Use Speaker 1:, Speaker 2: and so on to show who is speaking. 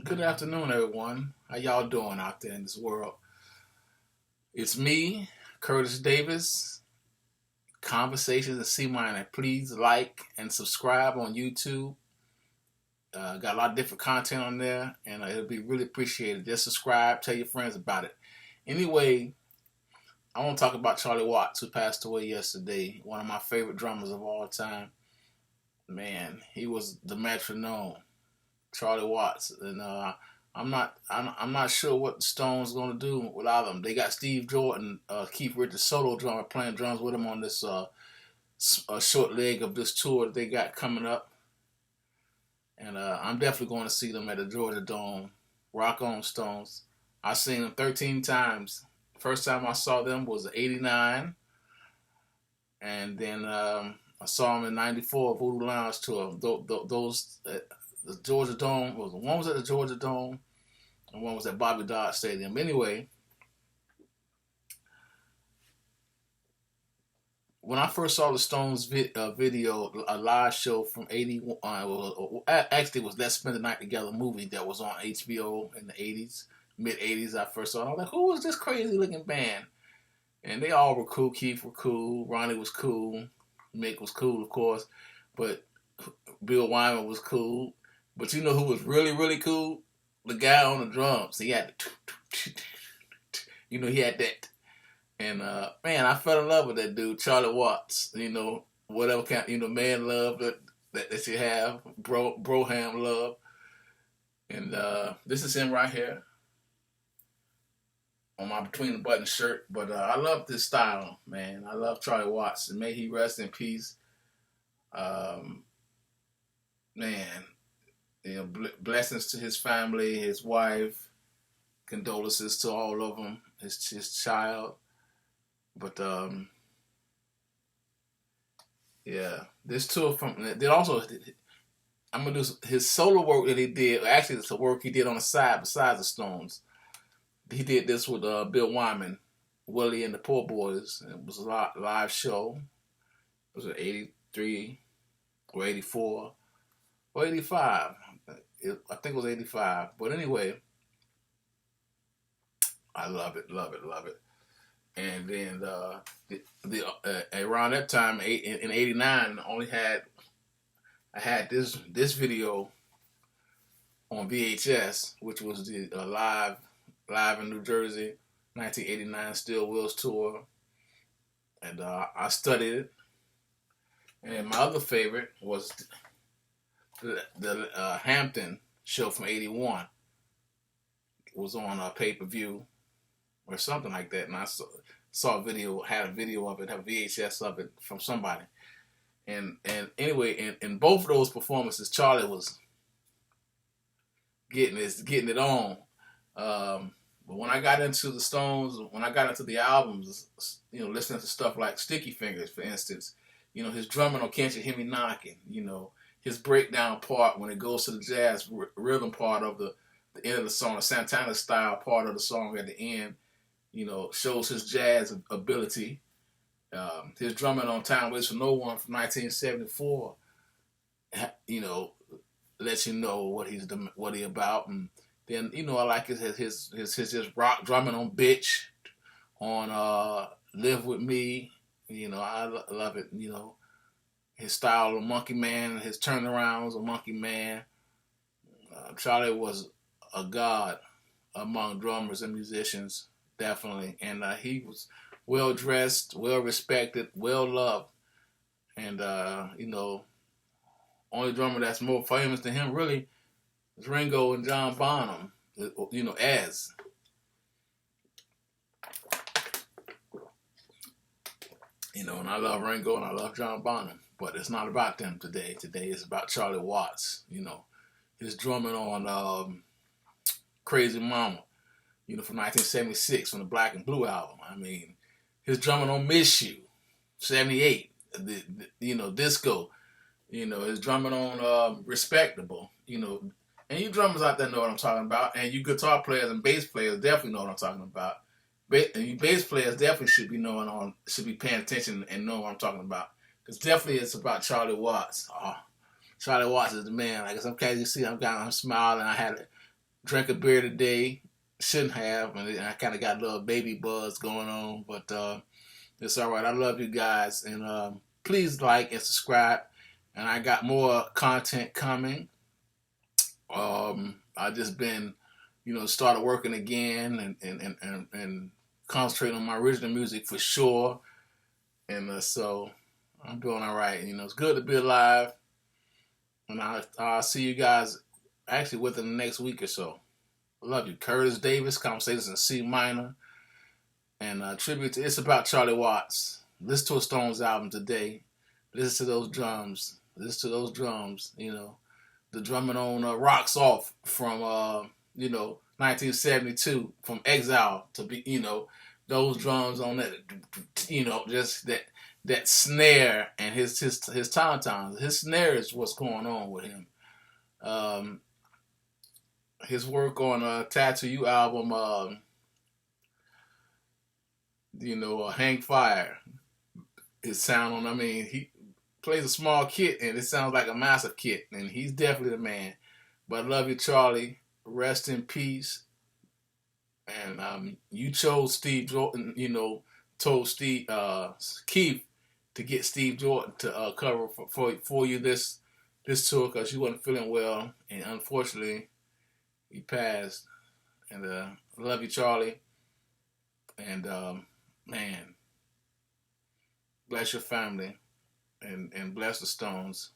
Speaker 1: Good afternoon, everyone. How y'all doing out there in this world? It's me, Curtis Davis, Conversations and C Minor. Please like and subscribe on YouTube. Got a lot of different content on there, and it'll be really appreciated. Just subscribe, tell your friends about it. Anyway, I want to talk about Charlie Watts, who passed away yesterday. One of my favorite drummers of all time. Man, he was the metronome. Charlie Watts, and I'm not sure what the Stones gonna do without him. They got Steve Jordan, Keith Richards solo drummer playing drums with him on this short leg of this tour that they got coming up, and I'm definitely going to see them at the Georgia Dome. Rock on, Stones! I've seen them 13 times. First time I saw them was '89, and then I saw them in '94 Voodoo Lounge tour. Those the Georgia Dome one was at the Georgia Dome and one was at Bobby Dodd Stadium. Anyway, when I first saw the Stones video, a live show from '81, actually it was Let's Spend the Night Together movie that was on HBO in the '80s, mid '80s. I first saw it. I was like, who was this crazy looking band? And they all were cool. Keith was cool. Ronnie was cool. Mick was cool, of course. But Bill Wyman was cool. But you know who was really, really cool? The guy on the drums. He had he had that. And man, I fell in love with that dude, Charlie Watts. Whatever kind, man love that you have, broham love. And this is him right here on my between the button shirt. But I love this style, man. I love Charlie Watts, and may he rest in peace. Man, blessings to his family, his wife, condolences to all of them, his child. But yeah, this tour then also I'm gonna do his solo work that he did. Actually, it's the work he did on the side besides the Stones. He did this with Bill Wyman, Willie and the Poor Boys. It was a live show. It was '83 or '84 or '85. I think it was '85. But anyway, I love it, love it, love it. And then around that time in '89, I had this video on VHS, which was the live in New Jersey, 1989 Still Wills tour, and I studied it. And my other favorite was the Hampton show from '81. It was on a pay-per-view or something like that, and I saw had a video of it, had a VHS of it from somebody. And anyway, in both of those performances, Charlie was getting it on. But when I got into the Stones, when I got into the albums, listening to stuff like Sticky Fingers, for instance, his drumming on Can't You Hear Me Knocking, his breakdown part when it goes to the jazz rhythm part of the end of the song, the Santana style part of the song at the end, shows his jazz ability. His drumming on Time Waits for No One from 1974, lets you know what he about. And then I like his just rock drumming on Bitch, on Live With Me. I love it. His style of Monkey Man, his turnarounds of Monkey Man. Charlie was a god among drummers and musicians, definitely. And he was well dressed, well respected, well loved. And, only drummer that's more famous than him really is Ringo and John Bonham, as. And I love Ringo and I love John Bonham. But it's not about them today. Today it's about Charlie Watts, his drumming on Crazy Mama, from 1976, from the Black and Blue album. I mean, his drumming on Miss You, '78, Disco, his drumming on Respectable, and you drummers out there know what I'm talking about, and you guitar players and bass players definitely know what I'm talking about. And you bass players definitely should be paying attention and know what I'm talking about, because definitely it's about Charlie Watts. Oh, Charlie Watts is the man. Like sometimes you see, I'm smiling. I had Drank a beer today. Shouldn't have, and I kind of got a little baby buzz going on, but it's all right. I love you guys, and please like and subscribe. And I got more content coming. I just been, started working again and concentrating on my original music for sure. And so I'm doing all right. It's good to be alive. And I'll see you guys actually within the next week or so. I love you. Curtis Davis, Conversations in C minor. And tribute to It's About Charlie Watts. Listen to a Stones album today. Listen to those drums. Listen to those drums. The drumming on Rocks Off from 1972 from Exile to be those drums on that just that snare and his tom-toms. His snare is what's going on with him. His work on Tattoo You album, Hang Fire. His sound on, he plays a small kit and it sounds like a massive kit, and he's definitely the man. But I love you, Charlie. Rest in peace. And you chose Steve Jordan, told Steve Keith to get Steve Jordan to cover for you this tour because he wasn't feeling well, and unfortunately he passed. And I love you, Charlie. And man, bless your family and bless the Stones.